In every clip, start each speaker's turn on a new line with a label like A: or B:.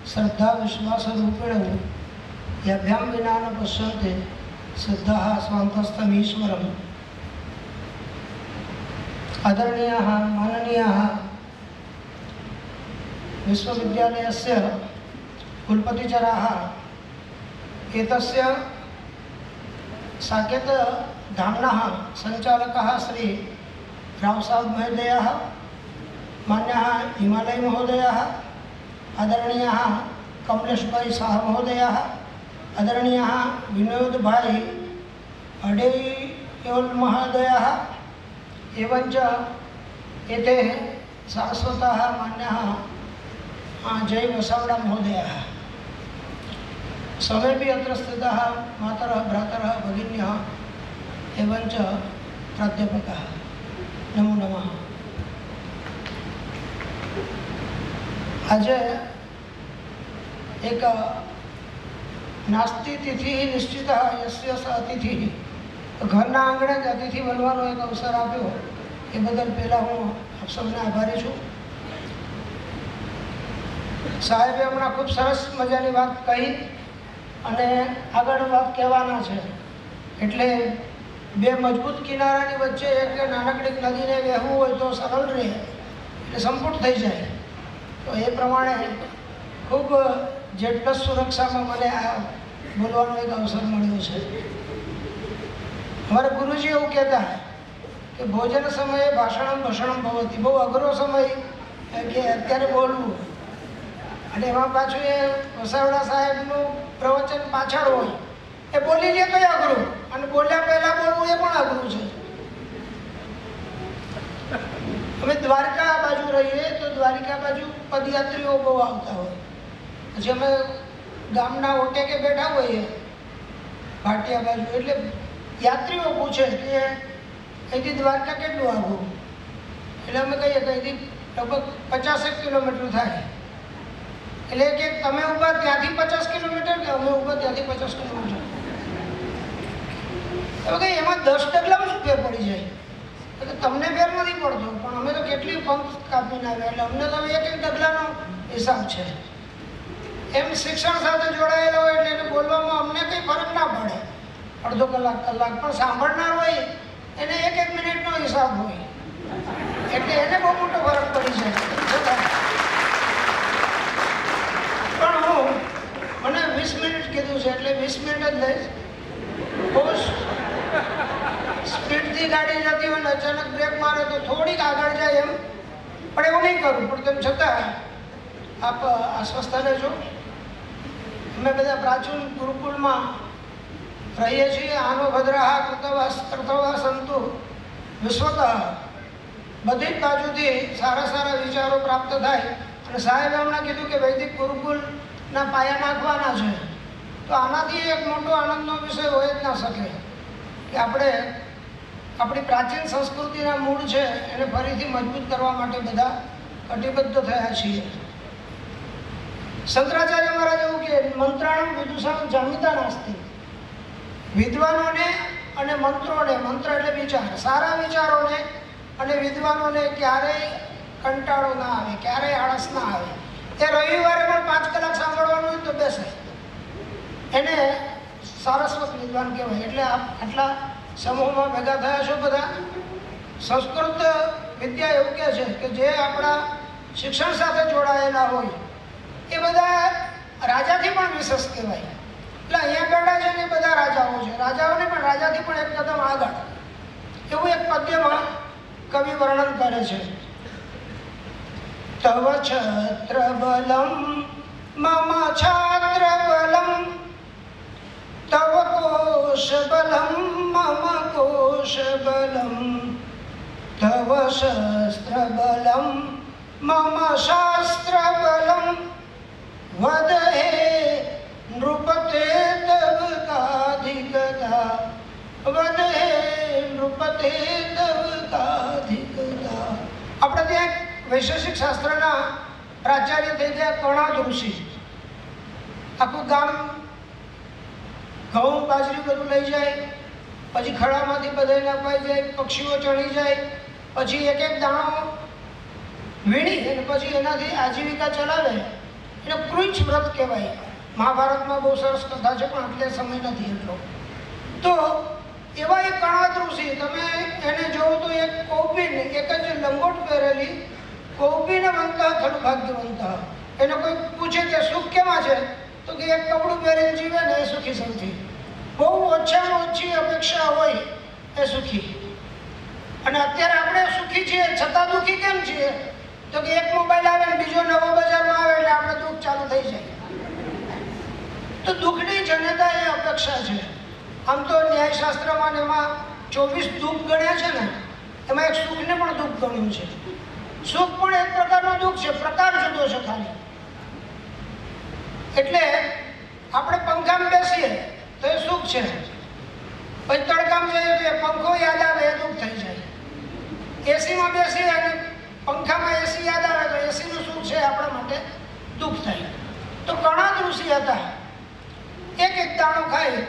A: श्रद्धा विश्वास रूपेण याभ्यां विना न पश्यन्ते श्रद्धा स्वान्तस्थमीश्वरम्। आदरणीयाः माननीयाः विश्वविद्यालयस्य कुलपतिचराः एतस्य साकेतधाम्नः सञ्चालकः श्री रावसाहेब महोदयः, मान्यः हिमालय महोदयः, आदरणीयः कमलेशभाई शाह महोदयः, आदरणीयः विनोदभाई अडेयोल महोदयः एवञ्च एते शाश्वतः मान्यः जय वसावड़ा महोदयः, सर्वेपि अत्र स्थिताः मातरः भ्रातरः भगिन्यः एवञ्च प्राध्यापकः, नमो नमः। आज एक नास्ति तिथि निश्चित यस्य स अतिथि, घरना आंगणे ज अतिथि बनવાનો एक अवसर आप्यो એ બદલ પહેલાં હું આપ સૌને આભારી છું। સાહેબે હમણાં ખૂબ સરસ મજાની વાત કહી અને આગળ વાત કહેવાના છે, એટલે બે મજબૂત કિનારાની વચ્ચે એક નાનકડી નદીને વહેવું હોય તો સરળ રહે, એટલે સંપૂર્ણ થઈ જાય, તો એ પ્રમાણે ખૂબ જેડ પ્લસ સુરક્ષામાં મને આ બોલવાનો એક અવસર મળ્યો છે। અમારા ગુરુજી એવું કહેતા કે ભોજન સમયે ભાષણમ ભષણમ ભવતી, બહુ અઘરો સમય કે અત્યારે બોલવું, અને એમાં પાછું એ વસાવડા સાહેબનું પ્રવચન પાછળ હોય, એ બોલી લે તો અઘરું, અને બોલ્યા પહેલાં બોલવું એ પણ અઘરું છે। અમે દ્વારકા બાજુ રહીએ તો દ્વારકા બાજુ પદયાત્રીઓ બહુ આવતા હોય, પછી અમે ગામના ઓટેકે બેઠા હોઈએ ભાટિયા બાજુ, એટલે યાત્રીઓ પૂછે કે અહીંથી દ્વારકા કેટલું આગું, એટલે અમે કહીએ કે અહીંથી લગભગ 50 કિલોમીટર થાય, એટલે કે તમે ઊભા ત્યાંથી 50 કિલોમીટર કે અમે ઊભા ત્યાંથી 50 કિલોમીટર, હવે કંઈ એમાં 10 ડગલામાં શું ફેર પડી જાય, એટલે તમને ફેર નથી પડતો, પણ અમે તો કેટલી પંખ કાપીને આવ્યા, એટલે અમને તો એક એક ડગલાનો હિસાબ છે। એમ શિક્ષણ સાથે જોડાયેલો હોય એટલે એને બોલવામાં અમને કંઈ ફરક ના પડે, અડધો કલાક કલાક, પણ સાંભળનાર હોય એને એક એક મિનિટનો હિસાબ હોય, એટલે એને બહુ મોટો ફરક પડી જાય। પણ હું મને 20 મિનિટ કીધું છે એટલે 20 મિનિટ જ લઈશ। બહુ સ્પીડથી ગાડી જતી હોય ને અચાનક બ્રેક મારે તો થોડીક આગળ જાય એમ, પણ એવું નહીં કરું, પણ તેમ છતાં આપ આશ્વસ્ત રહેજો। અમે બધા પ્રાચીન ગુરુકુળમાં રહીએ છીએ, આનો ભદ્રાહ કર્તવા સંતુ વિશ્વતઃ, બધી જ બાજુથી સારા સારા વિચારો પ્રાપ્ત થાય, અને સાહેબે હમણાં કીધું કે વૈદિક ગુરુકુળના પાયા નાખવાના છે, તો આનાથી એક મોટો આનંદનો વિષય હોય જ ના શકે કે આપણે આપણી પ્રાચીન સંસ્કૃતિના મૂળ છે એને ફરીથી મજબૂત કરવા માટે બધા કટિબદ્ધ થયા છીએ। શંકરાચાર્ય મહારાજ એવું કે મંત્રાણમ વિદુષામ જામિતા નાસ્તિ, વિદ્વાનોને અને મંત્રોને, મંત્ર એટલે વિચાર, સારા વિચારોને અને વિદ્વાનોને ક્યારેય કંટાળો ના આવે, ક્યારેય આળસ ના આવે। એ રવિવારે પણ 5 કલાક સાંભળવાનું હોય તો બેસે, એને સારસ્વત વિદ્વાન કહેવાય। એટલે આટલા સમૂહમાં ભેગા થયા છો બધા, સંસ્કૃત વિદ્યા એવું કહે છે કે જે આપણા શિક્ષણ સાથે જોડાયેલા હોય એ બધા રાજાથી પણ વિશેષ કહેવાય। એટલે અહીંયા બેઠા છે ને બધા રાજાઓ છે, રાજાઓને પણ રાજાથી પણ એક કદમ આગળ, એવું એક પદ્યમાં કવિ વર્ણન કરે છે। તવ છત્ર બલમ મમ છાત્ર બલમ, તવ કોશ બલમ મમ કોશ બલમ, તવ શસ્ત્ર બલમ મમ શાસ્ત્ર બલમ, વદ હે નૃપતે તવ કાધિકતા, વદ હે નૃપતે તવ કાધિકતા। આપણે ત્યાં વૈશેષિક શાસ્ત્રના પ્રાચાર્ય થઈ ગયા કણાદ ઋષિ, આખું ગામ ઘઉં બાજરી બધું લઈ જાય, પછી ખડામાંથી બધાને અપાઈ જાય, પક્ષીઓ ચણી જાય, પછી એક એક દાણો વીણી અને પછી એનાથી આજીવિકા ચલાવે, એને કૃચ્છ વ્રત કહેવાય. મહાભારતમાં બહુ સરસ કથા છે, પણ એટલે સમય નથી એટલો. તો એવા એક કણાદ ઋષિ, તમે એને જોવો તો એક કૌપિન, એક જ લંગોટ પહેરેલી કૌપિનવંત ખડુ ભાગ્યવંત. એને કોઈ પૂછે કે સુખ કેમાં છે, તો કે એક કપડું પહેરીને જીવે ને એ સુખી સૌથી. બહુ ઓછામાં ઓછી અપેક્ષા હોય એ સુખી. અને અત્યારે આપણે સુખી છીએ છતાં દુઃખી કેમ છીએ? તો કે એક મોબાઈલ આવે ને બીજો નવો બજારમાં આવે એટલે આપણે દુઃખ ચાલુ થઈ જાય. તો દુઃખની જનતા એ અપેક્ષા છે. આમ તો ન્યાયશાસ્ત્રમાં ને એમાં 24 દુઃખ ગણ્યા છે ને, એમાં એક સુખને પણ દુઃખ ગણ્યું છે. સુખ પણ એક પ્રકારનું દુઃખ છે, પ્રકાર જુદો છે ખાલી. એટલે આપણે પંખામાં બેસીએ તો એ સુખ છે, પછી તડકામાં જઈએ તો એ પંખો યાદ આવે એ દુઃખ થઈ જાય. એસીમાં બેસીએ અને પંખામાં એસી યાદ આવે તો એસીનું સુખ છે આપણા માટે દુઃખ થાય. તો કણાદ ઋષિ હતા. એક દાણો ખાય,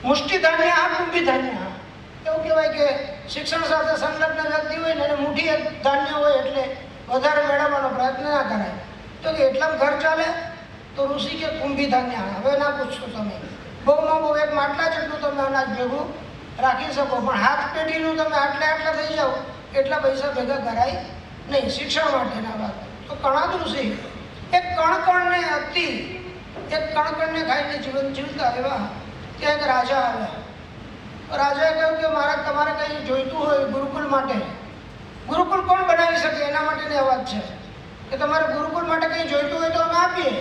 A: મુષ્ટિ ધાન્ય કુંભી ધાન્ય. એવું કહેવાય કે શિક્ષણ સાથે સંલગ્ન વ્યક્તિ હોય ને એને મુઠ્ઠી એક ધાન્ય હોય એટલે વધારે મેળવવાનો પ્રયત્ન ના કરાય. તો કે એટલામાં ઘર ચાલે? તો ઋષિ કે કુંભી ધાન્ય. હવે ના પૂછશો તમે, બહુમાં બહુ એક માટલા જેટલું તમે અનાજ ભેગું રાખી શકો, પણ હાથ પેઢીનું તમે આટલા થઈ જાઓ એટલા પૈસા ભેગા કરાય નહીં. શિક્ષણ માટેના વાત. તો કણાદ ઋષિ એક કણકણને અતિ, એક કણકણને ખાઈને જીવન જીવતા એવા ત્યાં એક રાજા આવ્યા. રાજાએ કહ્યું કે મારે તમારે કંઈ જોઈતું હોય ગુરુકુળ માટે. ગુરુકુળ કોણ બનાવી શકે એના માટેની વાત છે કે તમારે ગુરુકુળ માટે કંઈ જોઈતું હોય તો અમે આપીએ.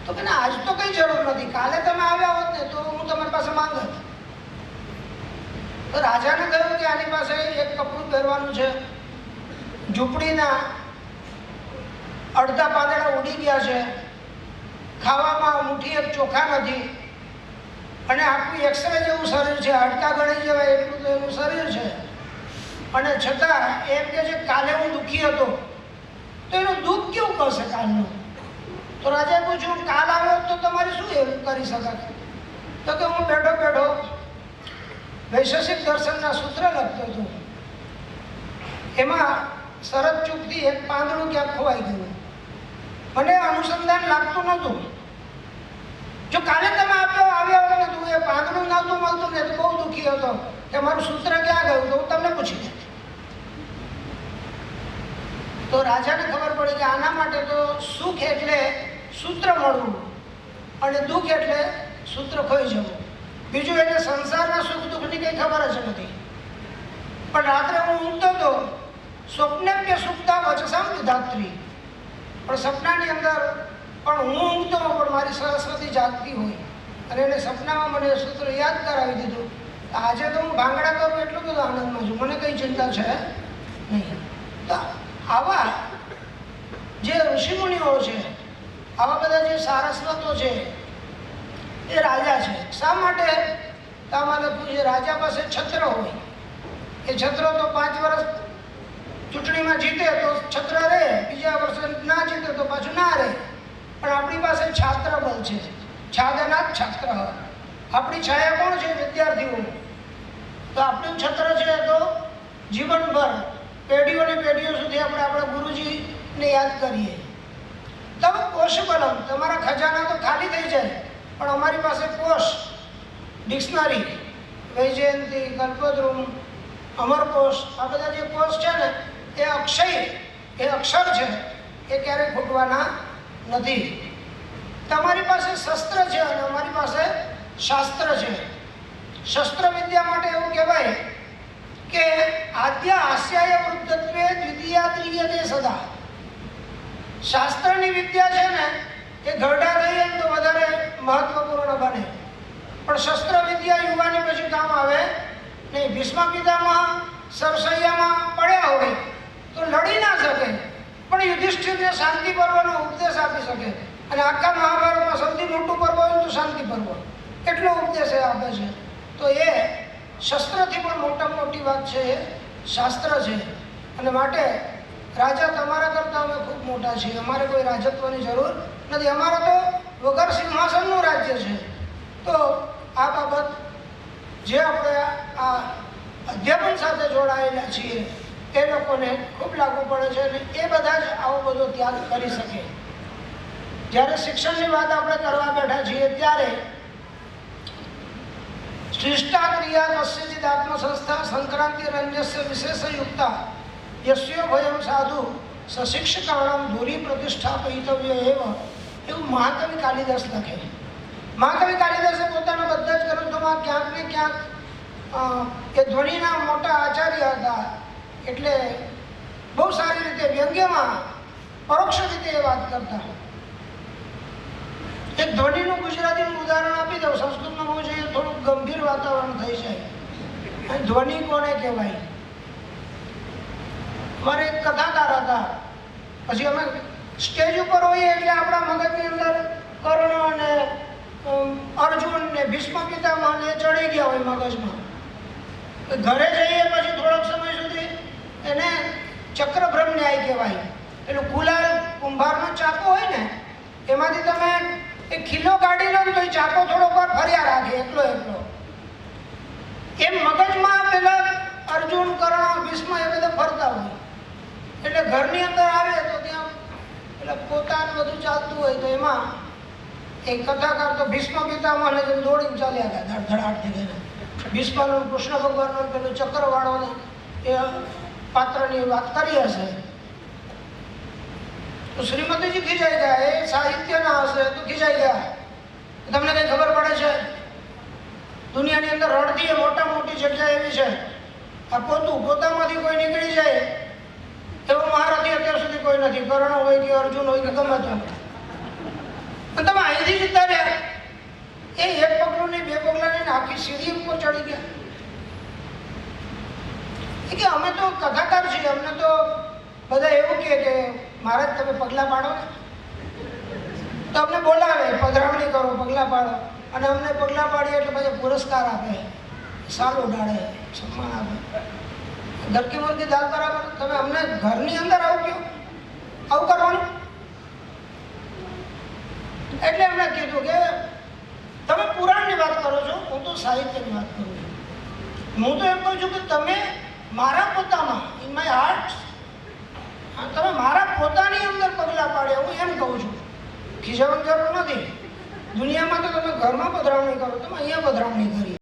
A: તો કે ના, આજ તો કંઈ જરૂર નથી, કાલે તમે આવ્યા હોત ને તો હું તમારી પાસે માંગત. તો રાજાને કહ્યું કે આની પાસે એક કપડું પહેરવાનું છે, ઝૂંપડીના અડધા પાંદડા ઉડી ગયા છે, ખાવામાં મુઠ્ઠી એક ચોખા નથી, અને આખું એક્સરે જેવું શરીર છે, હાડકા ગળી જવાય એટલું તો એનું શરીર છે, અને છતાં એમ કે છે કાલે હું દુઃખી હતો. તો એનું દુઃખ કેવું કરશે કાલનું? તો રાજાએ પૂછ્યું કાલ આવ્યો તો તમારે શું એવું કરી શકાય? તો કે હું બેઠો બેઠો વૈશેષિક દર્શનના સૂત્ર લખતો હતો, એમાં શરત ચૂકથી એક પાંદડું ક્યાંક ખોવાઈ ગયું, મને અનુસંધાન લાગતું નહોતું. જો કાલે તમે આવ્યા હોત ને તું એ પાંદડું નહોતું મળતું ને તો બહુ દુઃખી હતો કે મારું સૂત્ર ક્યાં ગયું, તો હું તમને પૂછી દઉં. તો રાજાને ખબર પડી કે આના માટે તો સુખ એટલે સૂત્ર મળવું અને દુઃખ એટલે સૂત્ર ખોઈ જવું. બીજું એને સંસારના સુખ દુઃખની કંઈ ખબર જ નથી. પણ રાત્રે હું ઊંઘતો હતો, સ્વપ્નેભ્ય સુપ્તા વચસામ વિધાત્રી. પણ સપનાની અંદર પણ હું ઊંઘતો પણ મારી સરસ્વતી જાગતી હોય અને એને સપનામાં મને સૂત્ર યાદ કરાવી દીધું. આજે તો હું ભાંગડા કરું એટલું બધું આનંદમાં છું, મને કંઈ ચિંતા છે નહીં. તો આવા જે ઋષિમુનિઓ છે, આવા બધા જે સારસ્વતો છે એ રાજા છે. શા માટે? તમારે પૂછે, રાજા પાસે છત્ર હોય, એ છત્ર તો 5 વર્ષ ચૂંટણીમાં જીતે તો છત્ર રહે, બીજા વર્ષે ના જીતે તો પાછું ના રહે. પણ આપણી પાસે છાત્ર બળ છે, છાદનાથ છાત્ર. આપણી છાયા કોણ છે? વિદ્યાર્થીઓ. તો આપણું છત્ર છે તો જીવનભર પેઢીઓને પેઢીઓ સુધી આપણે આપણા ગુરુજીને યાદ કરીએ. તબ કોશ બલમ, તમારા ખજાના તો ખાલી થઈ જાય, પણ અમારી પાસે કોશ, ડિક્શનરી, વૈજયંતી, કલ્પદ્રુમ, અમરકોશ, આ બધા જે કોશ છે ને એ અક્ષય, એ અક્ષર છે, એ ક્યારેય ખૂટવાના નથી. તમારી પાસે શસ્ત્ર છે અને અમારી પાસે શાસ્ત્ર છે. શસ્ત્ર વિદ્યા માટે એવું કહેવાય કે આદ્ય હાસ્યાય વૃદ્ધત્વે દ્વિતીયા ત્રિયતે સદા. શાસ્ત્રની વિદ્યા છે ને એ ઘરડા થઈએ તો વધારે મહત્વપૂર્ણ બને, પણ શસ્ત્ર વિદ્યા યુવાની પછી કામ આવે નહીં. ભીષ્મ પિતામહ સરસૈયામાં પડ્યા હોય તો લડી ના શકે, પણ યુધિષ્ઠિરને શાંતિ પર્વનો ઉપદેશ આપી શકે. અને આખા મહાભારતમાં સૌથી મોટું પર્વ હોય તો શાંતિ પર્વ, એટલો ઉપદેશ એ આપે છે. તો એ શસ્ત્રથી પણ મોટામાં મોટી વાત છે એ શાસ્ત્ર છે. અને માટે રાજા તમારા કરતાં અમે ખૂબ મોટા છીએ, અમારે કોઈ રાજત્વની જરૂર નથી, અમારે તો વગર સિંહાસનનું રાજ્ય છે. તો આ બાબત જે આપણે આ અધ્યાપન સાથે જોડાયેલા છીએ એ લોકોને ખૂબ લાગુ પડે છે અને એ બધા જ આવો બધો ત્યાગ કરી શકે. જ્યારે શિક્ષણની વાત આપણે કરવા બેઠા છીએ ત્યારે શ્રેષ્ઠા ક્રિયા કસ્યચિદ આત્મસંસ્થા સંક્રાંતિ રંજસ્ય વિશેષયુક્તા યસ્યો ભયમ સાધુ સશિક્ષકાણામ ધૂરી પ્રતિષ્ઠાપિતવ્ય એવ, એવું મહાકવિ કાલિદાસ લખે. મહાકવિ કાલિદાસે પોતાના બધા જ ગ્રંથોમાં ક્યાંક ને ક્યાંક એ ધ્વનિના મોટા આચાર્ય હતા એટલે બહુ સારી રીતે વ્યંગ્યમાં પરોક્ષ રીતે એ વાત કરતા. એક ધ્વનિનું ગુજરાતીનું ઉદાહરણ આપી દઉં. સંસ્કૃતમાં બહુ જોઈએ થોડું ગંભીર વાતાવરણ થઈ જાય. અને ધ્વનિ કોને કહેવાય? અમારે એક કથાકાર હતા, પછી અમે સ્ટેજ ઉપર હોઈએ એટલે આપણા મગજની અંદર કર્ણ અને અર્જુન ને ભીષ્મ પિતામહ ને ચડી ગયા હોય મગજમાં. ઘરે જઈએ પછી થોડોક સમય સુધી એને ચક્રભ્રમ ન્યાય કહેવાય. પેલું કુલાલ કુંભારનો ચાકો હોય ને એમાંથી તમે એક ખીલો કાઢી લો તો એ ચાકો થોડોક વાર ફર્યા રાખે એકલો એકલો. એમ મગજમાં પેલા અર્જુન કર્ણ ભીષ્મ એ બધા ફરતા હોય. એટલે ઘરની અંદર આવે તો ત્યાં પેલા પોતાનું બધું ચાલતું હોય તો એમાં એક કથાકાર તો ભીષ્મ પિતામહને જેમ દોડીને ચાલ્યા ગયા ધડાડથી ગઈને. ભીષ્મનું કૃષ્ણ ભગવાનનું પેલું ચક્રવાળોને એ પાત્રની વાત કરી હશે તો શ્રીમતીજી ખીજાઈ ગયા. એ સાહિત્યના હશે તો ખીજાઈ ગયા. તમને કઈ ખબર પડે છે? દુનિયાની અંદર રણથી મોટા મોટી જગ્યા એવી છે, આ પોતામાંથી કોઈ નીકળી જાય એવો મહારથી અત્યાર સુધી કોઈ નથી. કર્ણ હોય કે અર્જુન હોય કે ગમે તે. અને તમે અહીંથી જતા રહ્યા એ એક પગલું નહીં બે પગલા નહીં આખી સીડી ઉપર ચડી ગયા. કે અમે તો કથાકાર છીએ, અમને તો બધા એવું કે મહારાજ તમે પગલાં પાડો ને તો અમને બોલાવે, પધરામણી કરો, પગલાં પાડો. અને અમને પગલાં પાડીએ એટલે પછી પુરસ્કાર આપે, સાલ ઉડાડે, સન્માન આપે. ઘરકી મુર્ગી દાલ બરાબર. તમે અમને ઘરની અંદર આવું કહો, આવું કરવાનું. એટલે એમણે કીધું કે તમે પુરાણની વાત કરો છો, હું તો સાહિત્યની વાત કરું છું. હું તો એમ કહું છું કે તમે મારા પોતામાં ઇન માય હાર્ટ તમે મારા પોતાની અંદર પગલાં પાડ્યા, હું એમ કહું છું. ખીજાવાની જરૂર નથી. દુનિયામાં તો તમે ઘરમાં પધરામણી કરો, તમે અહીંયા પધરામણી કરી.